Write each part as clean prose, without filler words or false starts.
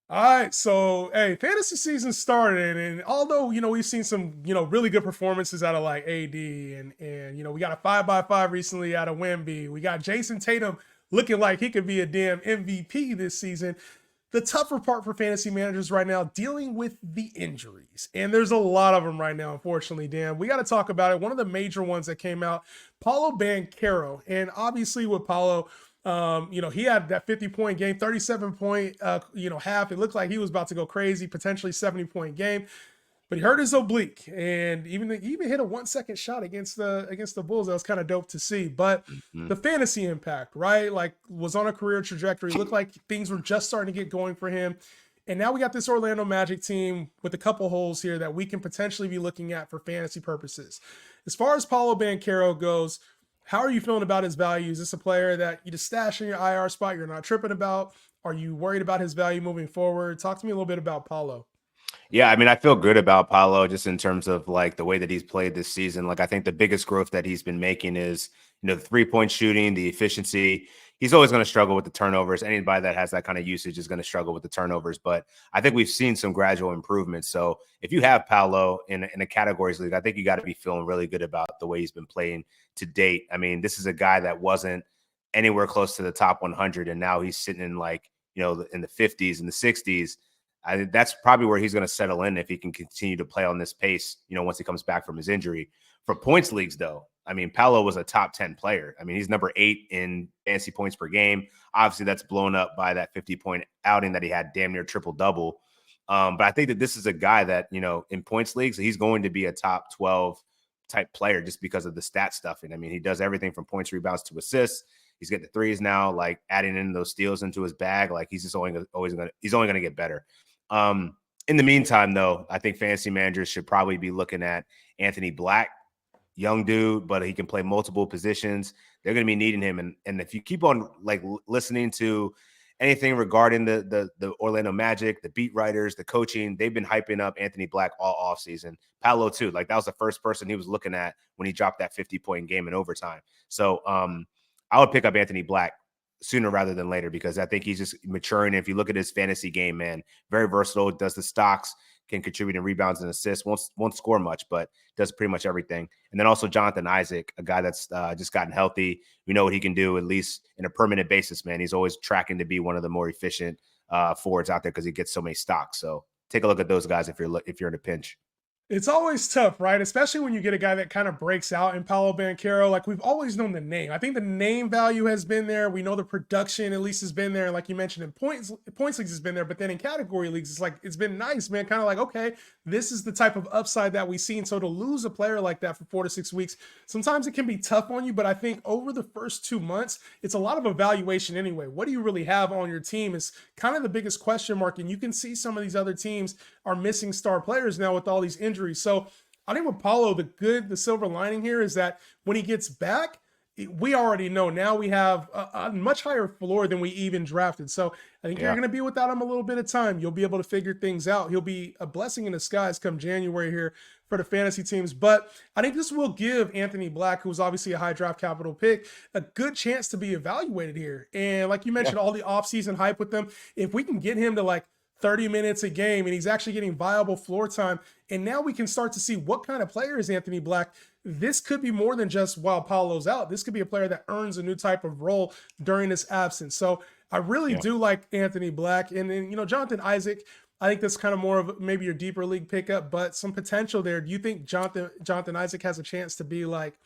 All right, so hey, fantasy season started, and although we've seen some really good performances out of like AD, and we got a 5x5 recently out of Wemby. We got Jason Tatum looking like he could be a damn MVP this season. The tougher part for fantasy managers right now dealing with the injuries, and there's a lot of them right now. Unfortunately, Dan, we got to talk about it. One of the major ones that came out, Paulo Banchero, and obviously with Paulo. He had that 50-point game, 37-point, half. It looked like he was about to go crazy, potentially 70-point game, but he hurt his oblique, and he even hit a 1 second shot against the Bulls. That was kind of dope to see. But Mhm. the fantasy impact, right? Like, was on a career trajectory. Looked like things were just starting to get going for him. And now we got this Orlando Magic team with a couple holes here that we can potentially be looking at for fantasy purposes. As far as Paulo Banchero goes, how are you feeling about his value? Is this a player that you just stash in your IR spot, you're not tripping about? Are you worried about his value moving forward? Talk to me a little bit about Paulo. Yeah, I mean, I feel good about Paolo just in terms of like the way that he's played this season. Like, I think the biggest growth that he's been making is, the 3-point shooting, the efficiency. He's always going to struggle with the turnovers. Anybody that has that kind of usage is going to struggle with the turnovers. But I think we've seen some gradual improvements. So if you have Paolo in a categories league, I think you got to be feeling really good about the way he's been playing to date. I mean, this is a guy that wasn't anywhere close to the top 100, and now he's sitting in like, in the 50s and the 60s. I think that's probably where he's going to settle in if he can continue to play on this pace, once he comes back from his injury. For points leagues, though, I mean, Paolo was a top 10 player. I mean, he's number 8 in fantasy points per game. Obviously, that's blown up by that 50-point outing that he had, damn near triple double. But I think that this is a guy that, in points leagues, he's going to be a top 12 type player just because of the stat stuffing. I mean, he does everything from points, rebounds to assists. He's getting the threes now, like adding in those steals into his bag. Like, he's just he's only going to get better. In the meantime, though, I think fantasy managers should probably be looking at Anthony Black, young dude, but he can play multiple positions. They're going to be needing him, and if you keep on like listening to anything regarding the Orlando Magic, the beat writers, the coaching, they've been hyping up Anthony Black all offseason. Paolo too. Like, that was the first person he was looking at when he dropped that 50-point game in overtime. So I would pick up Anthony Black sooner rather than later because I think he's just maturing. If you look at his fantasy game, man, very versatile, does the stocks, can contribute in rebounds and assists, won't score much, but does pretty much everything. And then also Jonathan Isaac, a guy that's just gotten healthy. We know what he can do, at least in a permanent basis, man. He's always tracking to be one of the more efficient forwards out there because he gets so many stocks. So take a look at those guys if you're in a pinch. It's always tough, right? Especially when you get a guy that kind of breaks out in Paolo Banchero. Like, we've always known the name. I think the name value has been there. We know the production at least has been there. And like you mentioned, in points leagues has been there. But then in category leagues, it's like it's been nice, man. Kind of like, okay, this is the type of upside that we've seen. So to lose a player like that for 4 to 6 weeks, sometimes it can be tough on you. But I think over the first 2 months, it's a lot of evaluation anyway. What do you really have on your team is kind of the biggest question mark. And you can see some of these other teams are missing star players now with all these injuries. So I think with Paulo, the silver lining here is that when he gets back, we already know now we have a much higher floor than we even drafted. So I think you're Yeah. going to be without him a little bit of time. You'll be able to figure things out. He'll be a blessing in disguise come January here for the fantasy teams. But I think this will give Anthony Black, who's obviously a high draft capital pick, a good chance to be evaluated here. And like you Yeah. mentioned, all the offseason hype with them, if we can get him to like 30 minutes a game and he's actually getting viable floor time. And now we can start to see what kind of player is Anthony Black. This could be more than just while Paulo's out. This could be a player that earns a new type of role during this absence. So I really Yeah. do like Anthony Black. And then, Jonathan Isaac, I think that's kind of more of maybe your deeper league pickup, but some potential there. Do you think Jonathan Isaac has a chance to be like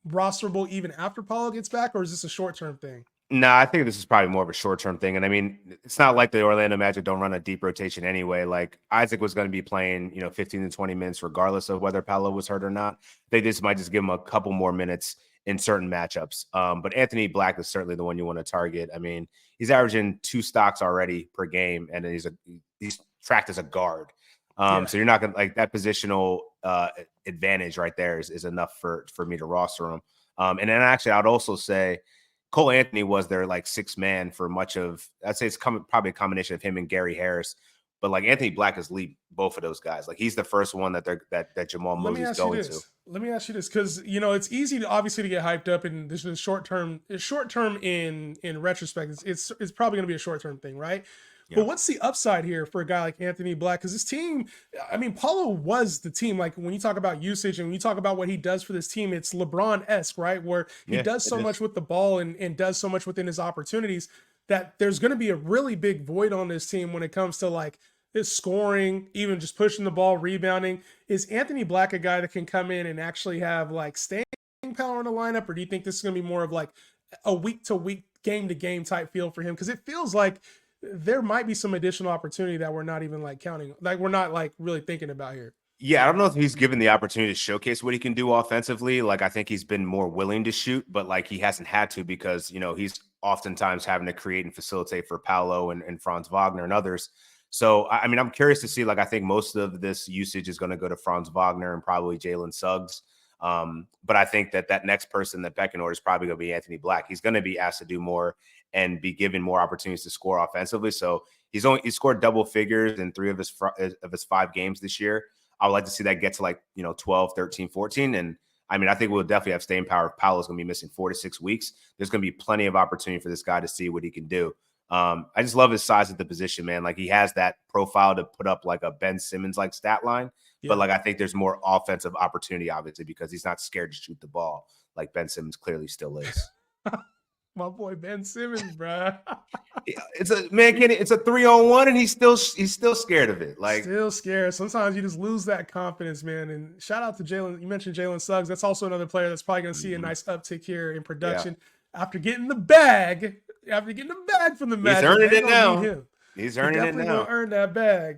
rosterable even after Paulo gets back, or is this a short-term thing? No, I think this is probably more of a short-term thing. And I mean, it's not like the Orlando Magic don't run a deep rotation anyway. Like, Isaac was going to be playing, 15 to 20 minutes, regardless of whether Paolo was hurt or not. They just might just give him a couple more minutes in certain matchups. But Anthony Black is certainly the one you want to target. I mean, he's averaging 2 stocks already per game, and he's tracked as a guard. Yeah. So you're not going to like that positional advantage right there is enough for me to roster him. And then actually, I'd also say Cole Anthony was their like sixth man for much of. I'd say it's probably a combination of him and Gary Harris, but like Anthony Black has lead both of those guys. Like, he's the first one that Jamal Let me Mosey's ask you going to. this. Let me ask you this, because it's easy to obviously to get hyped up, and this is short term. It's short term in retrospect. It's probably going to be a short term thing, right? But what's the upside here for a guy like Anthony Black? Because this team, I mean, Paulo was the team. Like when you talk about usage and when you talk about what he does for this team, it's LeBron-esque, right? Where he Yeah, does it so is. much with the ball and does so much within his opportunities that there's going to be a really big void on this team when it comes to like his scoring, even just pushing the ball, rebounding. Is Anthony Black a guy that can come in and actually have like staying power in the lineup, or do you think this is going to be more of like a week to week, game to game type feel for him? Because it feels like there might be some additional opportunity that we're not even like counting, like we're not like really thinking about here. Yeah, I don't know if he's given the opportunity to showcase what he can do offensively. Like, I think he's been more willing to shoot, but like he hasn't had to because, he's oftentimes having to create and facilitate for Paolo and Franz Wagner and others. So, I mean, I'm curious to see, like, I think most of this usage is going to go to Franz Wagner and probably Jalen Suggs. But I think that next person that pecking order is probably going to be Anthony Black. He's going to be asked to do more and be given more opportunities to score offensively. So he's scored double figures in 3 of his 5 games this year. I would like to see that get to like, 12, 13, 14. And I mean, I think we'll definitely have staying power if Paolo's going to be missing 4 to 6 weeks. There's going to be plenty of opportunity for this guy to see what he can do. I just love his size at the position, man. Like he has that profile to put up like a Ben Simmons like stat line. Yeah. But like I think there's more offensive opportunity, obviously, because he's not scared to shoot the ball like Ben Simmons clearly still is. My boy Ben Simmons, bro. It's a 3-on-1 and he's still scared of it. Like still scared. Sometimes you just lose that confidence, man. And shout out to Jalen. You mentioned Jalen Suggs. That's also another player that's probably going to see a nice uptick here in production after getting the bag. After getting the bag from the Magic. He's earning it now. He's earning it now. Definitely gonna earn that bag.